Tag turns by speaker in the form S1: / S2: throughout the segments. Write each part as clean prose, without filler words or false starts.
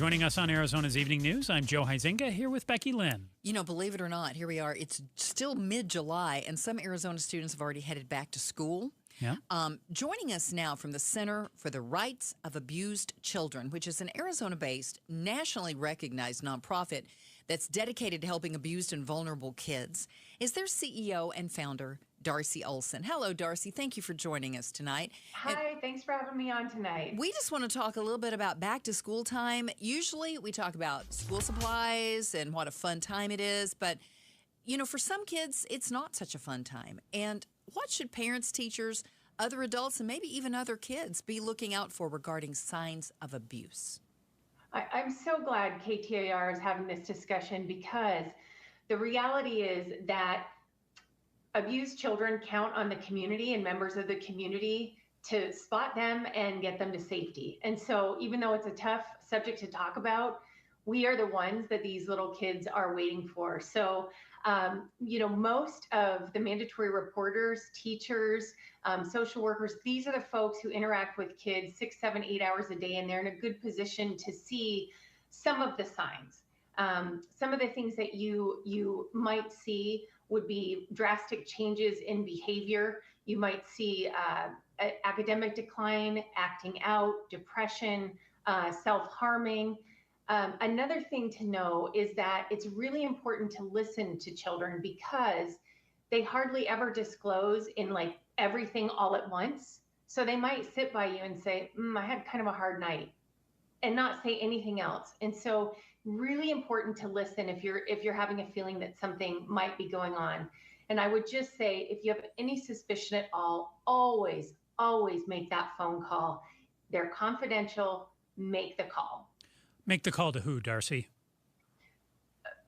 S1: Joining us on Arizona's Evening News, I'm Joe Huizinga here with Becky Lynn.
S2: You know, believe it or not, here we are. It's still mid-July, and some Arizona students have already headed back to school.
S1: Yeah.
S2: Joining us now from the Center for the Rights of Abused Children, which is an Arizona-based, nationally recognized nonprofit that's dedicated to helping abused and vulnerable kids, is their CEO and founder, Darcy Olsen. Hello, Darcy. Thank you for joining us tonight.
S3: Hi, thanks for having me on tonight.
S2: We just want to talk a little bit about back to school time. Usually we talk about school supplies and what a fun time it is, but you know, for some kids, it's not such a fun time. And what should parents, teachers, other adults, and maybe even other kids be looking out for regarding signs of abuse?
S3: I'm so glad KTAR is having this discussion because the reality is that abused children count on the community and members of the community to spot them and get them to safety. And so even though it's a tough subject to talk about, we are the ones that these little kids are waiting for. So, you know, most of the mandatory reporters, teachers, social workers, these are the folks who interact with kids 6, 7, 8 hours a day, and they're in a good position to see some of the signs. Some of the things that you might see would be drastic changes in behavior. You might see academic decline, acting out, depression, self-harming. Another thing to know is that it's really important to listen to children because they hardly ever disclose in like everything all at once. So they might sit by you and say, I had kind of a hard night, and not say anything else. And so really important to listen if you're having a feeling that something might be going on. And I would just say, if you have any suspicion at all, always make that phone call. They're confidential. Make the call.
S1: Make the call to who, Darcy?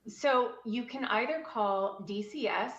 S3: So you can either call DCS,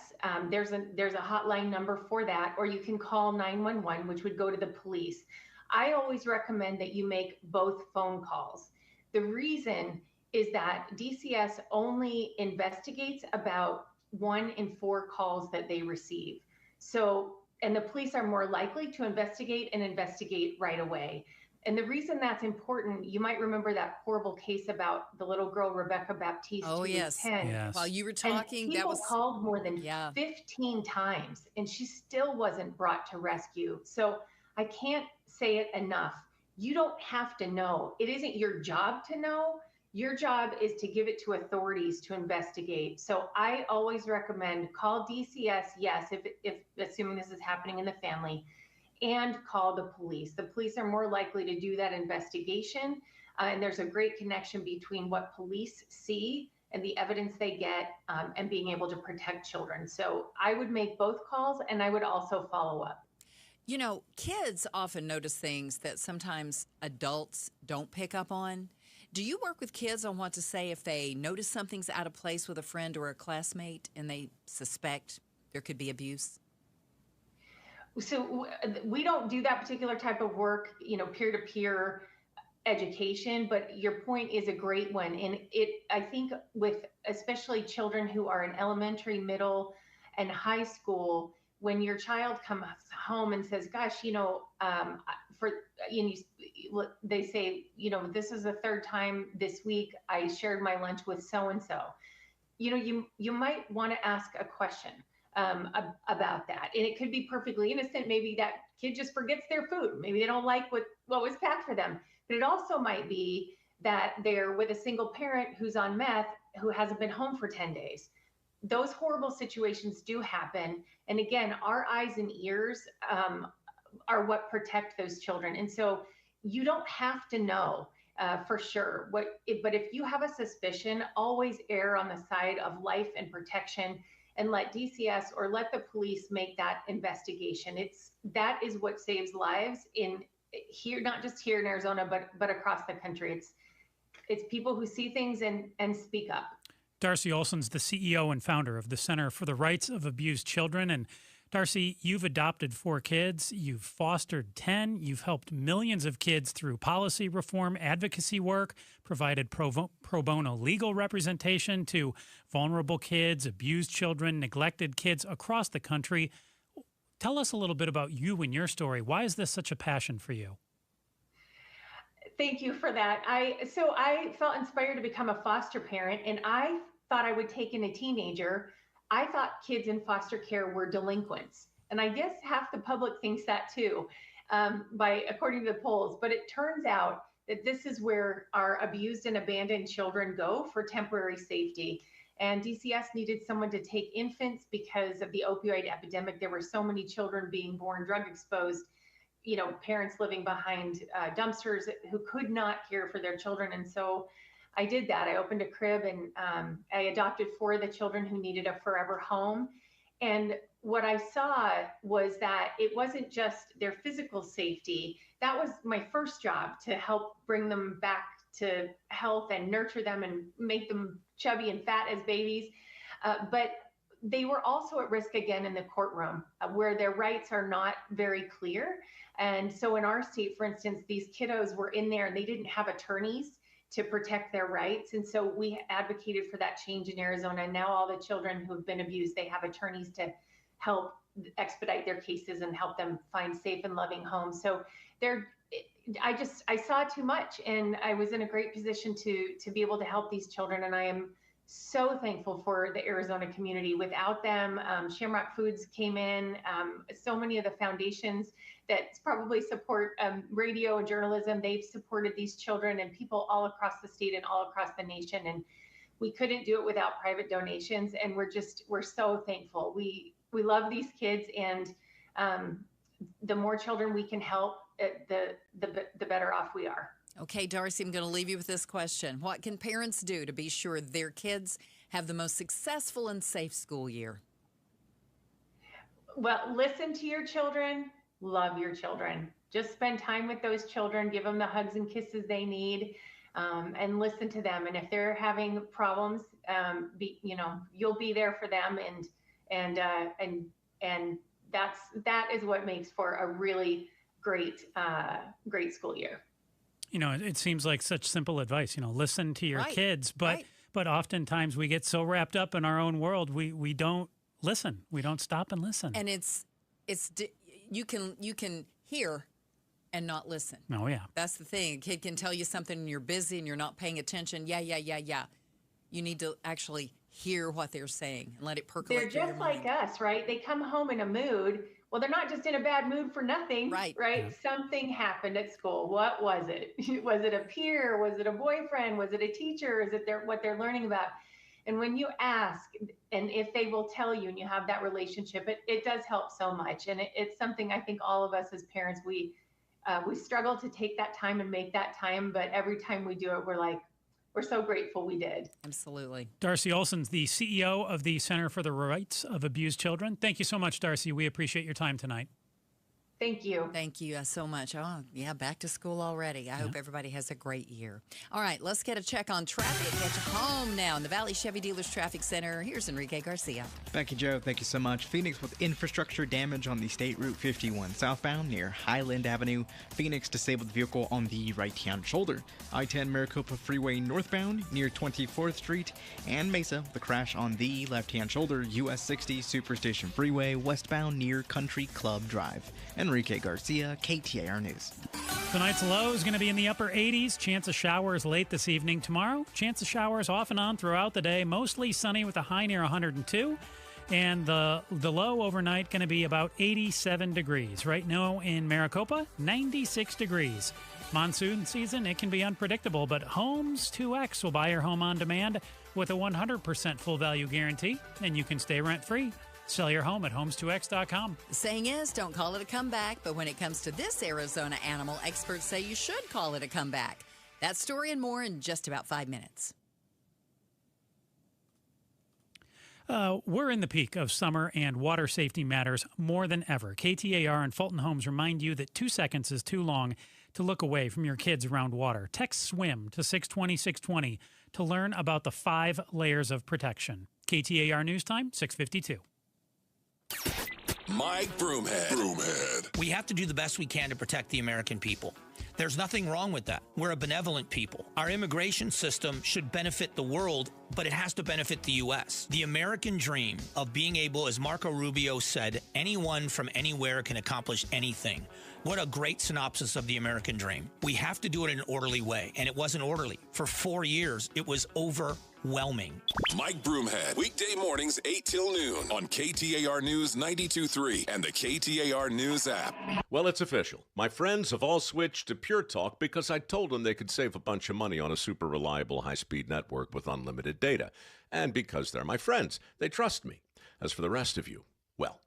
S3: there's a hotline number for that, or you can call 911, which would go to the police. I always recommend that you make both phone calls. The reason is that DCS only investigates about 1 in 4 calls that they receive. So, and the police are more likely to investigate right away. And the reason that's important, you might remember that horrible case about the little girl, Rebecca Baptiste,
S2: Oh,
S3: who was
S2: yes.
S3: 10.
S1: Yes.
S2: While you were talking,
S3: and
S2: that was
S3: called more than 15 times, and she still wasn't brought to rescue. So I can't say it enough. You don't have to know. It isn't your job to know. Your job is to give it to authorities to investigate. So I always recommend call DCS, yes, if assuming this is happening in the family, and call the police. The police are more likely to do that investigation. And there's a great connection between what police see and the evidence they get and being able to protect children. So I would make both calls, and I would also follow up.
S2: You know, kids often notice things that sometimes adults don't pick up on. Do you work with kids on what to say if they notice something's out of place with a friend or a classmate and they suspect there could be abuse?
S3: So we don't do that particular type of work, you know, peer-to-peer education, but your point is a great one. And I think with especially children who are in elementary, middle, and high school, when your child comes home and says, gosh, you know, they say, you know, this is the 3rd time this week I shared my lunch with so-and-so. You know, you might want to ask a question about that. And it could be perfectly innocent. Maybe that kid just forgets their food. Maybe they don't like what was packed for them. But it also might be that they're with a single parent who's on meth, who hasn't been home for 10 days. Those horrible situations do happen. And again, our eyes and ears are what protect those children. And so you don't have to know for sure. But if you have a suspicion, always err on the side of life and protection, and let DCS or let the police make that investigation. That is what saves lives in here, not just here in Arizona, but across the country. It's people who see things and speak up.
S1: Darcy Olsen's the CEO and founder of the Center for the Rights of Abused Children. And Darcy, you've adopted 4 kids, you've fostered 10, you've helped millions of kids through policy reform, advocacy work, provided pro bono legal representation to vulnerable kids, abused children, neglected kids across the country. Tell us a little bit about you and your story. Why is this such a passion for you?
S3: Thank you for that. So I felt inspired to become a foster parent, and I thought I would take in a teenager. I thought kids in foster care were delinquents, and I guess half the public thinks that too, according to the polls. But it turns out that this is where our abused and abandoned children go for temporary safety. And DCS needed someone to take infants because of the opioid epidemic. There were so many children being born drug exposed, parents living behind dumpsters who could not care for their children. And so I did that. I opened a crib, and I adopted 4 of the children who needed a forever home. And what I saw was that it wasn't just their physical safety. That was my first job, to help bring them back to health and nurture them and make them chubby and fat as babies. But they were also at risk again in the courtroom, where their rights are not very clear. And so in our state, for instance, these kiddos were in there and they didn't have attorneys to protect their rights. And so we advocated for that change in Arizona. And now all the children who have been abused, they have attorneys to help expedite their cases and help them find safe and loving homes. So I saw too much, and I was in a great position to be able to help these children. And I am so thankful for the Arizona community. Without them, Shamrock Foods came in, so many of the foundations that probably support radio and journalism, they've supported these children and people all across the state and all across the nation. And we couldn't do it without private donations. And we're so thankful. We love these kids, and the more children we can help, the better off we are.
S2: Okay, Darcy, I'm going to leave you with this question. What can parents do to be sure their kids have the most successful and safe school year?
S3: Well, listen to your children, love your children. Just spend time with those children, give them the hugs and kisses they need, and listen to them. And if they're having problems, you'll be there for them, and that is what makes for a really great school year.
S1: It seems like such simple advice. Listen to your kids, but oftentimes we get so wrapped up in our own world, we don't listen. We don't stop and listen.
S2: And you can hear and not listen.
S1: Oh yeah,
S2: that's the thing. A kid can tell you something and you're busy and you're not paying attention. Yeah. You need to actually hear what they're saying and let it percolate.
S3: They're just like us, right? They come home in a mood. Well, they're not just in a bad mood for nothing, right?
S1: Yeah.
S3: Something happened at school. What was it? Was it a peer? Was it a boyfriend? Was it a teacher? Is it what they're learning about? And when you ask, and if they will tell you, and you have that relationship, it does help so much. And it's something I think all of us as parents, we struggle to take that time and make that time. But every time we do it, we're so grateful we did.
S2: Absolutely.
S1: Darcy Olsen's the CEO of the Center for the Rights of Abused Children. Thank you so much, Darcy. We appreciate your time tonight.
S3: Thank you.
S2: Thank you so much. Oh, yeah, back to school already. I hope everybody has a great year. All right, let's get a check on traffic. Get you home now in the Valley Chevy Dealers Traffic Center. Here's Enrique Garcia.
S4: Thank you, Joe. Thank you so much. Phoenix with infrastructure damage on the State Route 51 southbound near Highland Avenue. Phoenix disabled vehicle on the right-hand shoulder. I-10 Maricopa Freeway northbound near 24th Street. And Mesa, the crash on the left-hand shoulder. US 60 Superstation Freeway westbound near Country Club Drive. Enrique Garcia, KTAR News.
S1: Tonight's low is going to be in the upper 80s. Chance of showers late this evening. Tomorrow, chance of showers off and on throughout the day. Mostly sunny with a high near 102. And the low overnight going to be about 87 degrees. Right now in Maricopa, 96 degrees. Monsoon season, it can be unpredictable, but Homes 2X will buy your home on demand with a 100% full value guarantee, and you can stay rent-free. Sell your home at homes2x.com.
S2: The saying is, don't call it a comeback, but when it comes to this Arizona animal, experts say you should call it a comeback. That story and more in just about 5 minutes.
S1: We're in the peak of summer, and water safety matters more than ever. KTAR and Fulton Homes remind you that 2 seconds is too long to look away from your kids around water. Text SWIM to 620-620 to learn about the 5 layers of protection. KTAR News Time, 6:52.
S5: Mike Broomhead.
S6: We have to do the best we can to protect the American people. There's nothing wrong with that. We're a benevolent people. Our immigration system should benefit the world, but it has to benefit the U.S. The American dream of being able, as Marco Rubio said, anyone from anywhere can accomplish anything. What a great synopsis of the American dream. We have to do it in an orderly way, and it wasn't orderly. For 4 years, it was overwhelming.
S5: Mike Broomhead, weekday mornings 8 till noon on KTAR News 92.3 and the KTAR News app.
S7: Well, it's official. My friends have all switched to Pure Talk because I told them they could save a bunch of money on a super reliable high-speed network with unlimited data. And because they're my friends, they trust me. As for the rest of you, well,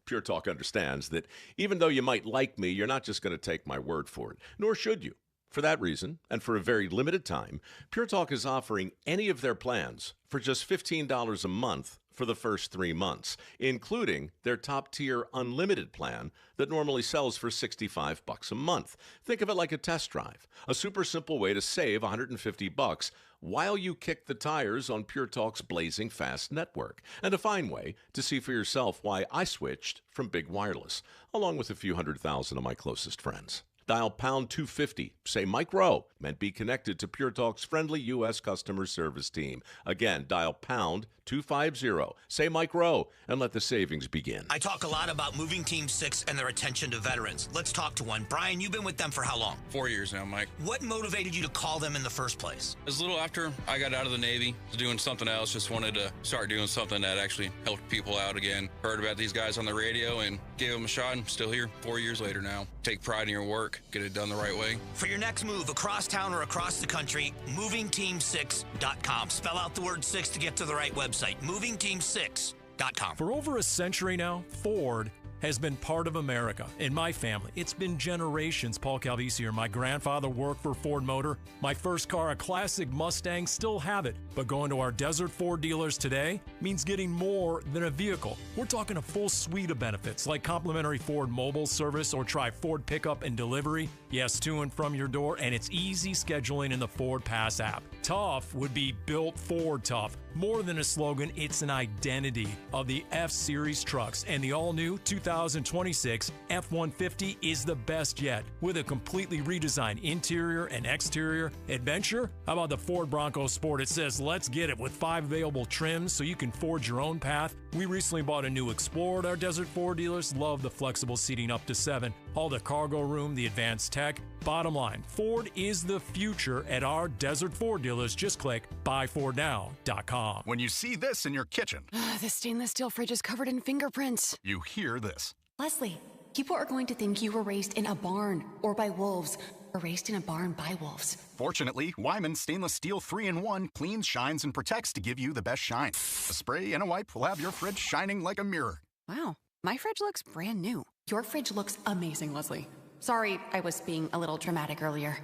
S7: Pure Talk understands that even though you might like me, you're not just going to take my word for it, nor should you. For that reason, and for a very limited time, Pure Talk is offering any of their plans for just $15 a month for the first 3 months, including their top-tier unlimited plan that normally sells for $65 a month. Think of it like a test drive, a super simple way to save $150 while you kick the tires on Pure Talk's blazing fast network, and a fine way to see for yourself why I switched from big wireless, along with a few 100,000 of my closest friends. Dial pound 250, say Mike Rowe, and be connected to Pure Talk's friendly U.S. customer service team. Again, dial pound 250, say Mike Rowe, and let the savings begin.
S6: I talk a lot about Moving Team 6 and their attention to veterans. Let's talk to one. Brian, you've been with them for how long?
S8: 4 years now, Mike.
S6: What motivated you to call them in the first place?
S8: It was a little after I got out of the Navy, was doing something else, just wanted to start doing something that actually helped people out again. Heard about these guys on the radio and gave them a shot. I'm still here 4 years later now. Take pride in your work, get it done the right way.
S6: For your next move across town or across the country, movingteam6.com. Spell out the word 6 to get to the right website. movingteam6.com.
S9: For over a century now, Ford has been part of America. In my family, it's been generations. Paul Calvisi here. My grandfather worked for Ford Motor. My first car, a classic Mustang, still have it. But going to our Desert Ford dealers today means getting more than a vehicle. We're talking a full suite of benefits like complimentary Ford mobile service or try Ford pickup and delivery. Yes, to and from your door, and it's easy scheduling in the Ford Pass app. Tough would be built Ford tough. More than a slogan, it's an identity of the F-Series trucks, and the all-new 2026 F-150 is the best yet. With a completely redesigned interior and exterior adventure, how about the Ford Bronco Sport? It says, let's get it, with 5 available trims so you can forge your own path. We recently bought a new Explorer at our Desert Ford dealers. Love the flexible seating up to 7. All the cargo room, the advanced tech. Bottom line, Ford is the future at our Desert Ford dealers. Just click buyfordnow.com.
S10: When you see this in your kitchen,
S11: the stainless steel fridge is covered in fingerprints.
S10: you hear this.
S11: Leslie, people are going to think you were raised in a barn or by wolves or raised in a barn by wolves.
S10: Fortunately, Wyman Stainless Steel 3-in-1 cleans, shines, and protects to give you the best shine. A spray and a wipe will have your fridge shining like a mirror.
S11: Wow, my fridge looks brand new. Your fridge looks amazing, Leslie. Sorry, I was being a little dramatic earlier.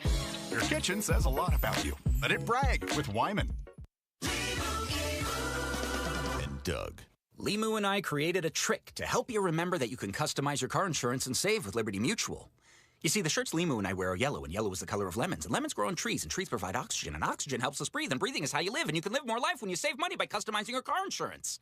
S10: Your kitchen says a lot about you. Let it brag with Wyman.
S12: And Doug. Limu and I created a trick to help you remember that you can customize your car insurance and save with Liberty Mutual. You see, the shirts Limu and I wear are yellow, and yellow is the color of lemons. And lemons grow on trees, and trees provide oxygen, and oxygen helps us breathe, and breathing is how you live, and you can live more life when you save money by customizing your car insurance.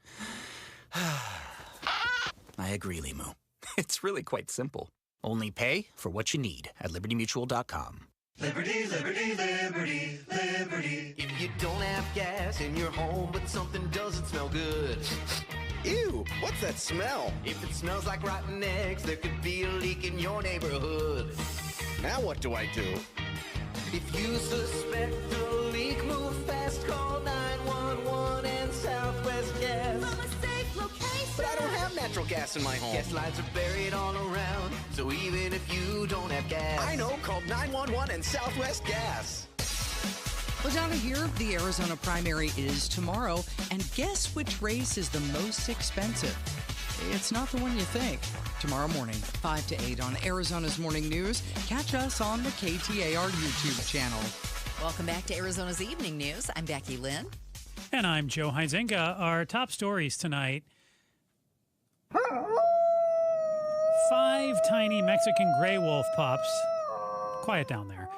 S12: I agree, Limu. It's really quite simple. Only pay for what you need at libertymutual.com.
S13: Liberty, liberty, liberty, liberty. If you don't have gas in your home, but something doesn't smell good. Ew, what's that smell? If it smells like rotten eggs, there could be a leak in your neighborhood. Now what do I do? If you suspect a leak, move fast, call 911 and Southwest Gas. From a safe location. But I don't have natural gas in my home. Gas lines are buried all around, so even if you don't have gas. I know, call 911 and Southwest Gas.
S14: Well, Donna, here, the Arizona primary is tomorrow, and guess which race is the most expensive? It's not the one you think. Tomorrow morning, 5 to 8 on Arizona's Morning News. Catch us on the KTAR YouTube channel.
S2: Welcome back to Arizona's Evening News. I'm Becky Lynn.
S1: And I'm Joe Huizenga. Our top stories tonight. 5 tiny Mexican gray wolf pups. Quiet down there.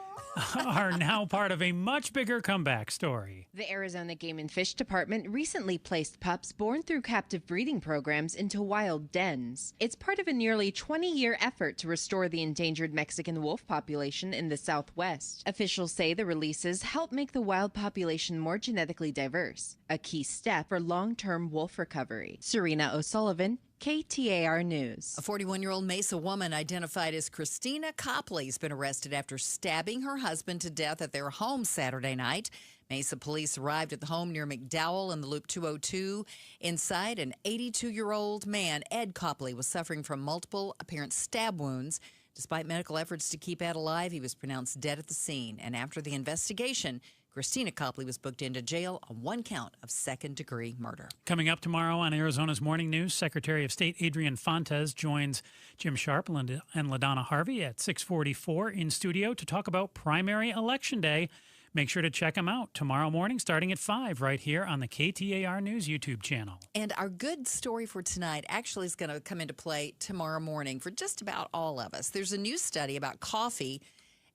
S1: are now part of a much bigger comeback story.
S15: The Arizona Game and Fish Department recently placed pups born through captive breeding programs into wild dens. It's part of a nearly 20-year effort to restore the endangered Mexican wolf population in the Southwest. Officials say the releases help make the wild population more genetically diverse, a key step for long-term wolf recovery. Serena O'Sullivan, KTAR News.
S2: A 41-year-old Mesa woman identified as Christina Copley has been arrested after stabbing her husband to death at their home Saturday night. Mesa police arrived at the home near McDowell in the Loop 202. Inside, an 82-year-old man, Ed Copley, was suffering from multiple apparent stab wounds. Despite medical efforts to keep Ed alive, he was pronounced dead at the scene. And after the investigation, Christina Copley was booked into jail on one count of second-degree murder.
S1: Coming up tomorrow on Arizona's Morning News, Secretary of State Adrian Fontes joins Jim Sharp and LaDonna Harvey at 6:44 in studio to talk about primary election day. Make sure to check them out tomorrow morning starting at 5 right here on the KTAR News YouTube channel.
S2: And our good story for tonight actually is going to come into play tomorrow morning for just about all of us. There's a new study about coffee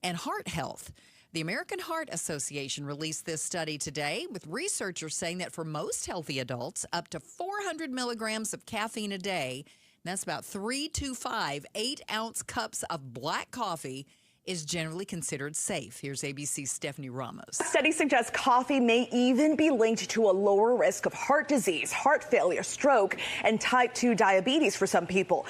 S2: and heart health. The American Heart Association released this study today, with researchers saying that for most healthy adults, up to 400 milligrams of caffeine a day, and that's about 3 to 5 8-ounce cups of black coffee, is generally considered safe. Here's ABC's Stephanie Ramos.
S16: The study suggests coffee may even be linked to a lower risk of heart disease, heart failure, stroke, and type 2 diabetes for some people.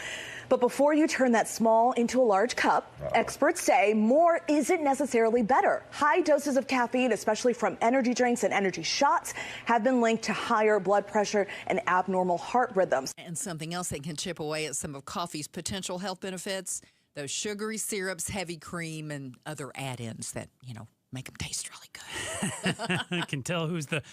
S16: But before you turn that small into a large cup, experts say more isn't necessarily better. High doses of caffeine, especially from energy drinks and energy shots, have been linked to higher blood pressure and abnormal heart rhythms.
S2: And something else that can chip away at some of coffee's potential health benefits, those sugary syrups, heavy cream, and other add-ins that, make them taste really good.
S1: I can tell who's the